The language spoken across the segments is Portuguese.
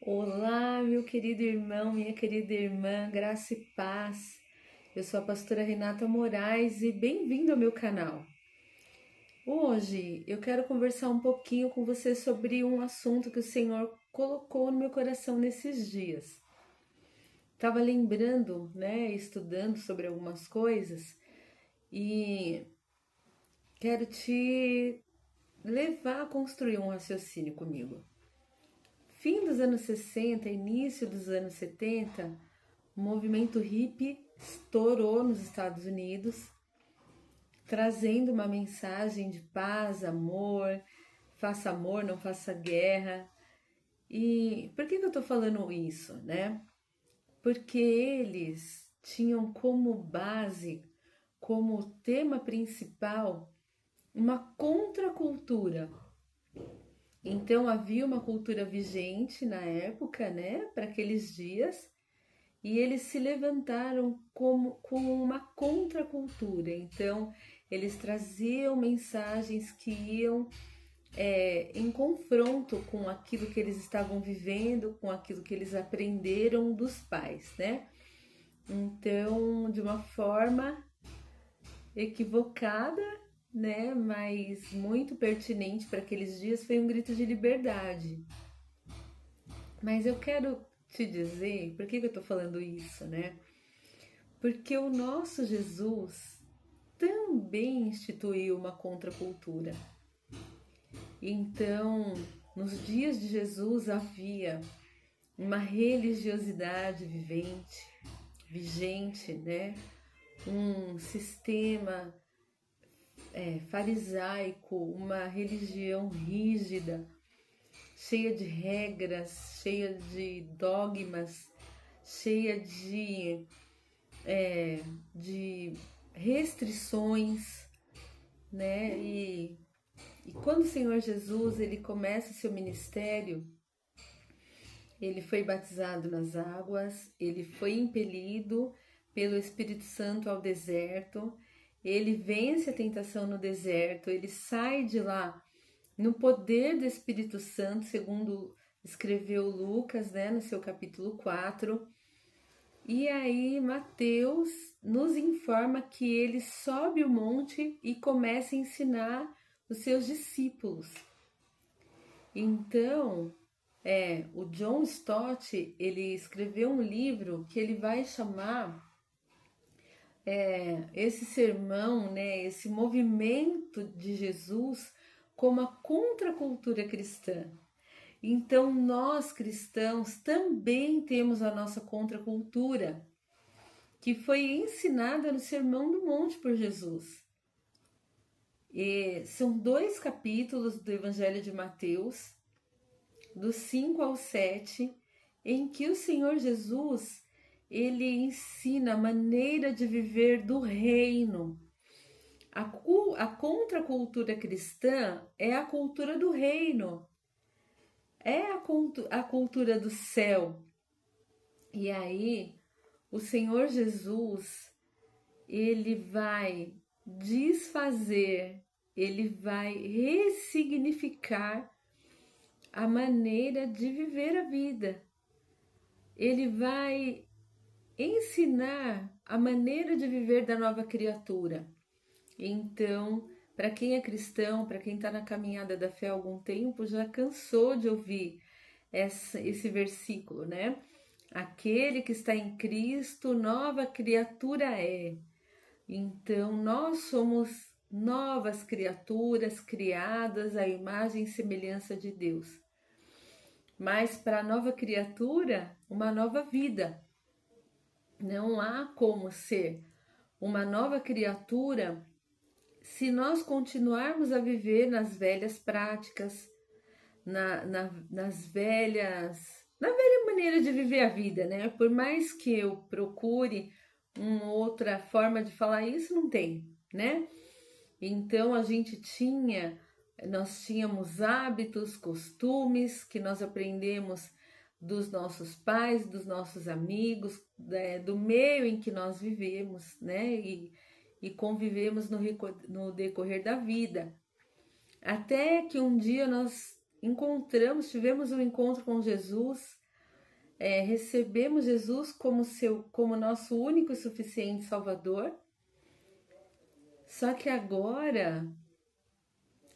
Olá, meu querido irmão, minha querida irmã, graça e paz. Eu sou a pastora Renata Moraes e bem-vindo ao meu canal. Hoje eu quero conversar um pouquinho com você sobre um assunto que o Senhor colocou no meu coração nesses dias. Estava lembrando, estudando sobre algumas coisas e quero te levar a construir um raciocínio comigo. Fim dos anos 60, início dos anos 70, o movimento hippie estourou nos Estados Unidos, trazendo uma mensagem de paz, amor, não faça guerra. E por que eu tô falando isso, né? Porque eles tinham como base, como tema principal, uma contracultura. Então havia uma cultura vigente na época, né, para aqueles dias, e eles se levantaram com uma contracultura. Então, eles traziam mensagens que iam em confronto com aquilo que eles estavam vivendo, com aquilo que eles aprenderam dos pais, né? Então, de uma forma equivocada, né, mas muito pertinente para aqueles dias, foi um grito de liberdade. Mas eu quero te dizer, por que eu tô falando isso, né? Porque o nosso Jesus também instituiu uma contracultura. Então, nos dias de Jesus havia uma religiosidade vigente, né? Um sistema farisaico, uma religião rígida, cheia de regras, cheia de dogmas, cheia de restrições, né? E quando o Senhor Jesus ele começa seu ministério, ele foi batizado nas águas, ele foi impelido pelo Espírito Santo ao deserto, ele vence a tentação no deserto, ele sai de lá no poder do Espírito Santo, segundo escreveu Lucas, né, no seu capítulo 4. E aí Mateus nos informa que ele sobe o monte e começa a ensinar os seus discípulos. Então, o John Stott, ele escreveu um livro que ele vai chamar esse sermão, né, esse movimento de Jesus como a contracultura cristã. Então, nós cristãos também temos a nossa contracultura, que foi ensinada no Sermão do Monte por Jesus. E são 2 capítulos do Evangelho de Mateus, dos 5 ao 7, em que o Senhor Jesus ele ensina a maneira de viver do reino. A contracultura cristã é a cultura do reino, é a cultura do céu. E aí, o Senhor Jesus, ele vai desfazer, ele vai ressignificar a maneira de viver a vida. Ele vai ensinar a maneira de viver da nova criatura. Então, para quem é cristão, para quem está na caminhada da fé há algum tempo, já cansou de ouvir esse versículo, né? Aquele que está em Cristo, nova criatura é. Então, nós somos novas criaturas criadas à imagem e semelhança de Deus. Mas para a nova criatura, uma nova vida. Não há como ser uma nova criatura se nós continuarmos a viver nas velhas práticas, na velha maneira de viver a vida, né? Por mais que eu procure uma outra forma de falar isso, não tem, né? Então nós tínhamos hábitos, costumes que nós aprendemos dos nossos pais, dos nossos amigos, do meio em que nós vivemos, né? E convivemos no decorrer da vida. Até que um dia nós tivemos um encontro com Jesus recebemos Jesus como nosso único e suficiente Salvador. Só que agora,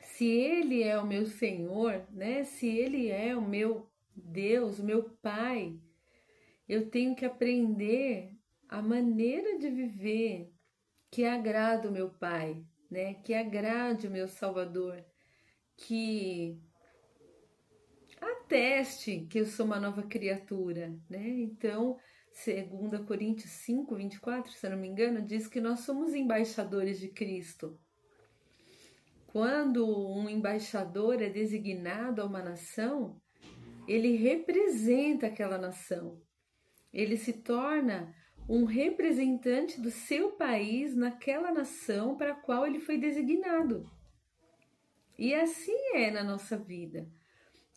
se Ele é o meu Senhor, né? Se Ele é o meu Deus, o meu Pai, eu tenho que aprender a maneira de viver que agrada o meu Pai, né? Que agrade o meu Salvador, que ateste que eu sou uma nova criatura, né? Então, 2 Coríntios 5:24, se eu não me engano, diz que nós somos embaixadores de Cristo. Quando um embaixador é designado a uma nação, ele representa aquela nação. Ele se torna um representante do seu país naquela nação para a qual ele foi designado. E assim é na nossa vida,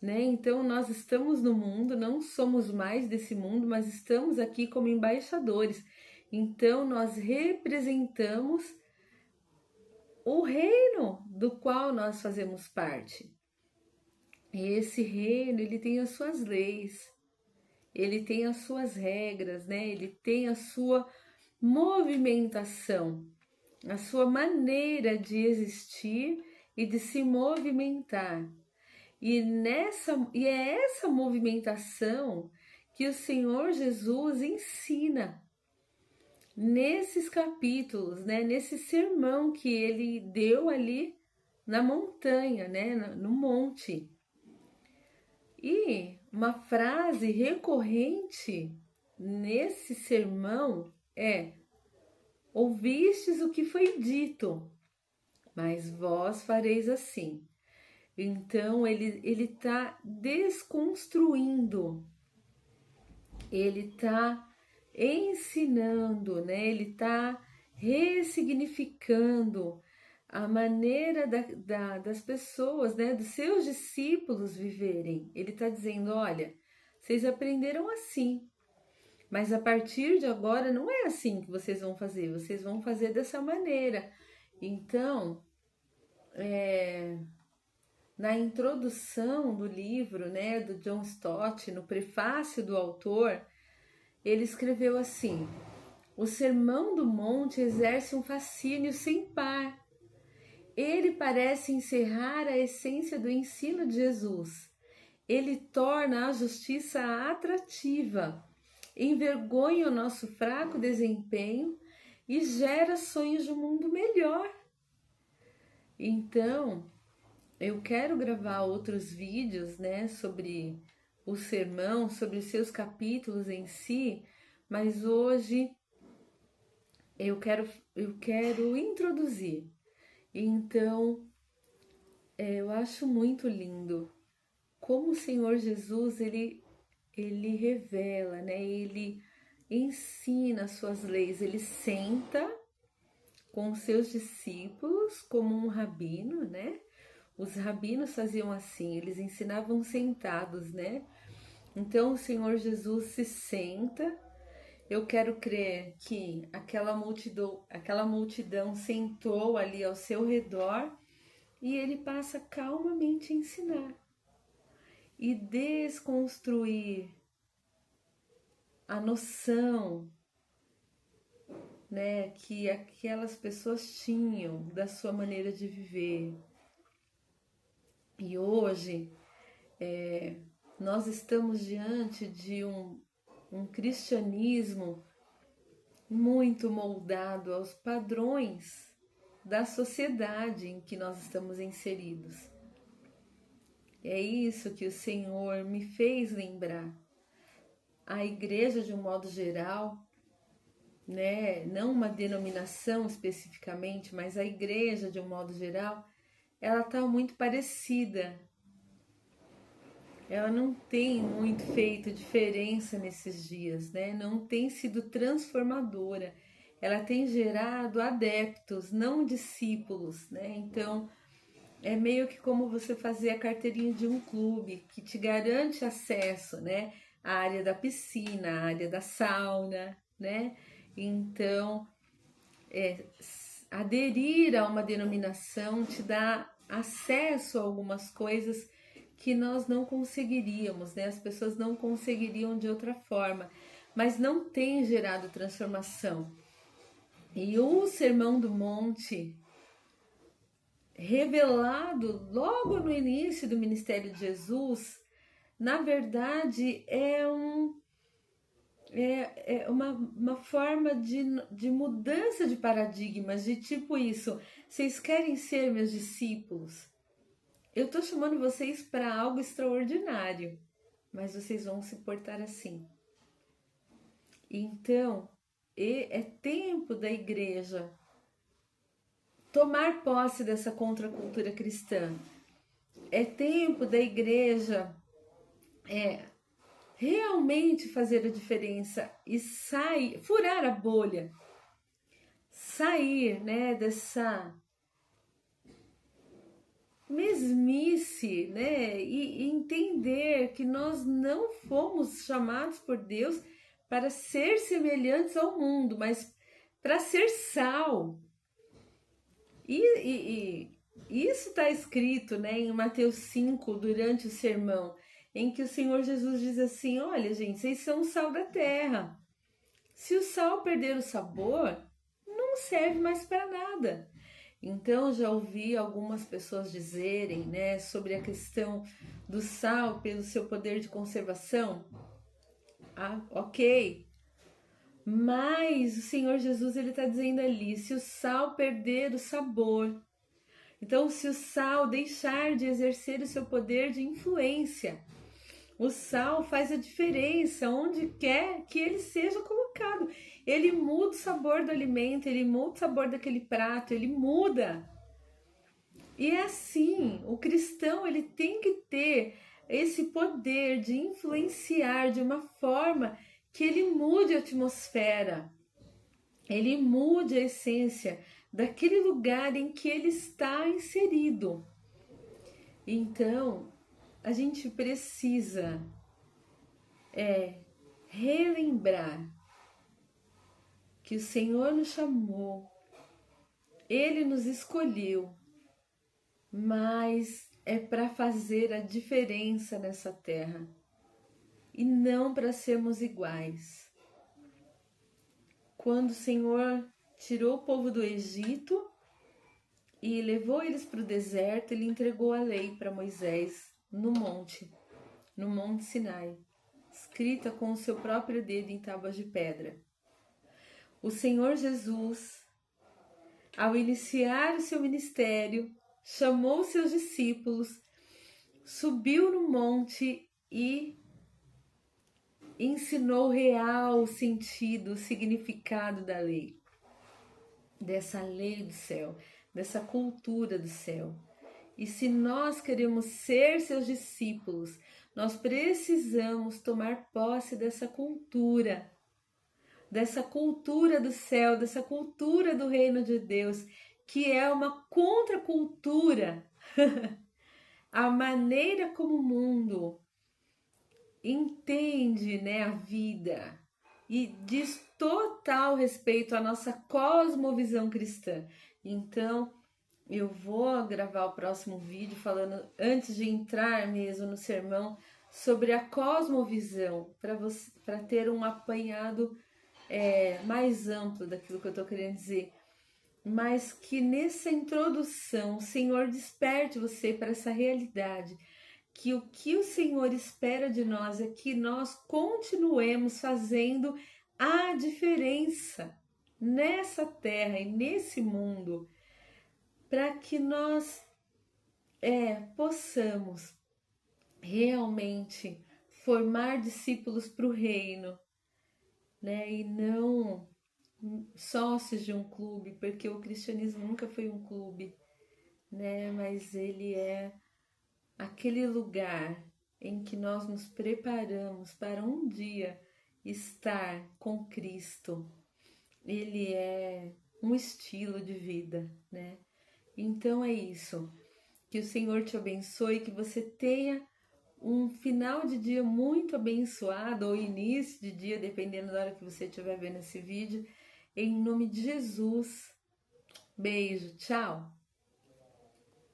né? Então nós estamos no mundo, não somos mais desse mundo, mas estamos aqui como embaixadores. Então nós representamos o reino do qual nós fazemos parte. E esse reino, ele tem as suas leis, ele tem as suas regras, né? Ele tem a sua movimentação, a sua maneira de existir e de se movimentar. E é essa movimentação que o Senhor Jesus ensina nesses capítulos, né? Nesse sermão que ele deu ali na montanha, né? No monte. E uma frase recorrente nesse sermão é: ouvistes o que foi dito, mas vós fareis assim. Então ele está desconstruindo, ele está ensinando, né? Ele está ressignificando a maneira das pessoas, né? Dos seus discípulos viverem. Ele está dizendo: olha, vocês aprenderam assim, mas a partir de agora não é assim que vocês vão fazer dessa maneira. Então, na introdução do livro, né, do John Stott, no prefácio do autor, ele escreveu assim: o Sermão do Monte exerce um fascínio sem par. Ele parece encerrar a essência do ensino de Jesus. Ele torna a justiça atrativa, envergonha o nosso fraco desempenho e gera sonhos de um mundo melhor. Então, eu quero gravar outros vídeos, né, sobre o sermão, sobre os seus capítulos em si, mas hoje eu quero introduzir. Então, eu acho muito lindo como o Senhor Jesus, ele revela, né, ele ensina as suas leis, ele senta com os seus discípulos como um rabino, né? Os rabinos faziam assim, eles ensinavam sentados, né? Então o Senhor Jesus se senta. Eu quero crer que aquela multidão sentou ali ao seu redor e ele passa calmamente a ensinar e desconstruir a noção, né, que aquelas pessoas tinham da sua maneira de viver. E hoje nós estamos diante de um cristianismo muito moldado aos padrões da sociedade em que nós estamos inseridos. É isso que o Senhor me fez lembrar. A igreja, de um modo geral, né, não uma denominação especificamente, mas a igreja, de um modo geral, ela está muito parecida. Ela não tem muito feito diferença nesses dias, né? Não tem sido transformadora. Ela tem gerado adeptos, não discípulos, né? Então, é meio que como você fazer a carteirinha de um clube que te garante acesso, né? À área da piscina, à área da sauna, né? Então, aderir a uma denominação te dá acesso a algumas coisas que nós não conseguiríamos, né? As pessoas não conseguiriam de outra forma, mas não tem gerado transformação. E o Sermão do Monte, revelado logo no início do ministério de Jesus, na verdade é uma forma de mudança de paradigmas, de tipo isso, vocês querem ser meus discípulos? Eu estou chamando vocês para algo extraordinário, mas vocês vão se portar assim. Então, é tempo da igreja tomar posse dessa contracultura cristã. É tempo da igreja realmente fazer a diferença e sair, furar a bolha, sair, né, dessa mesmice, né, e entender que nós não fomos chamados por Deus para ser semelhantes ao mundo, mas para ser sal. E isso está escrito, né, em Mateus 5, durante o sermão, em que o Senhor Jesus diz assim: olha, gente, vocês são o sal da terra. Se o sal perder o sabor, não serve mais para nada. Então, já ouvi algumas pessoas dizerem, né, sobre a questão do sal pelo seu poder de conservação. Ah, ok. Mas o Senhor Jesus, ele está dizendo ali, se o sal perder o sabor, então se o sal deixar de exercer o seu poder de influência, o sal faz a diferença onde quer que ele seja colocado. Ele muda o sabor do alimento, ele muda o sabor daquele prato, ele muda. E é assim, o cristão, ele tem que ter esse poder de influenciar de uma forma que ele mude a atmosfera, ele mude a essência daquele lugar em que ele está inserido. Então, a gente precisa relembrar que o Senhor nos chamou, Ele nos escolheu, mas é para fazer a diferença nessa terra e não para sermos iguais. Quando o Senhor tirou o povo do Egito e levou eles para o deserto, Ele entregou a lei para Moisés no Monte Sinai, escrita com o seu próprio dedo em tábuas de pedra. O Senhor Jesus, ao iniciar o seu ministério, chamou seus discípulos, subiu no monte e ensinou o real sentido, o significado da lei, dessa lei do céu, dessa cultura do céu. E se nós queremos ser seus discípulos, nós precisamos tomar posse dessa cultura do céu, dessa cultura do reino de Deus, que é uma contracultura. A maneira como o mundo entende, né, a vida e diz total respeito à nossa cosmovisão cristã. Então, eu vou gravar o próximo vídeo falando, antes de entrar mesmo no sermão, sobre a cosmovisão, para ter um apanhado mais amplo daquilo que eu estou querendo dizer. Mas que nessa introdução o Senhor desperte você para essa realidade, que o Senhor espera de nós é que nós continuemos fazendo a diferença nessa terra e nesse mundo, para que nós possamos realmente formar discípulos para o reino, né? E não sócios de um clube, porque o cristianismo nunca foi um clube, né? Mas ele é aquele lugar em que nós nos preparamos para um dia estar com Cristo. Ele é um estilo de vida, né? Então é isso. Que o Senhor te abençoe, que você tenha um final de dia muito abençoado, ou início de dia, dependendo da hora que você estiver vendo esse vídeo. Em nome de Jesus. Beijo, tchau!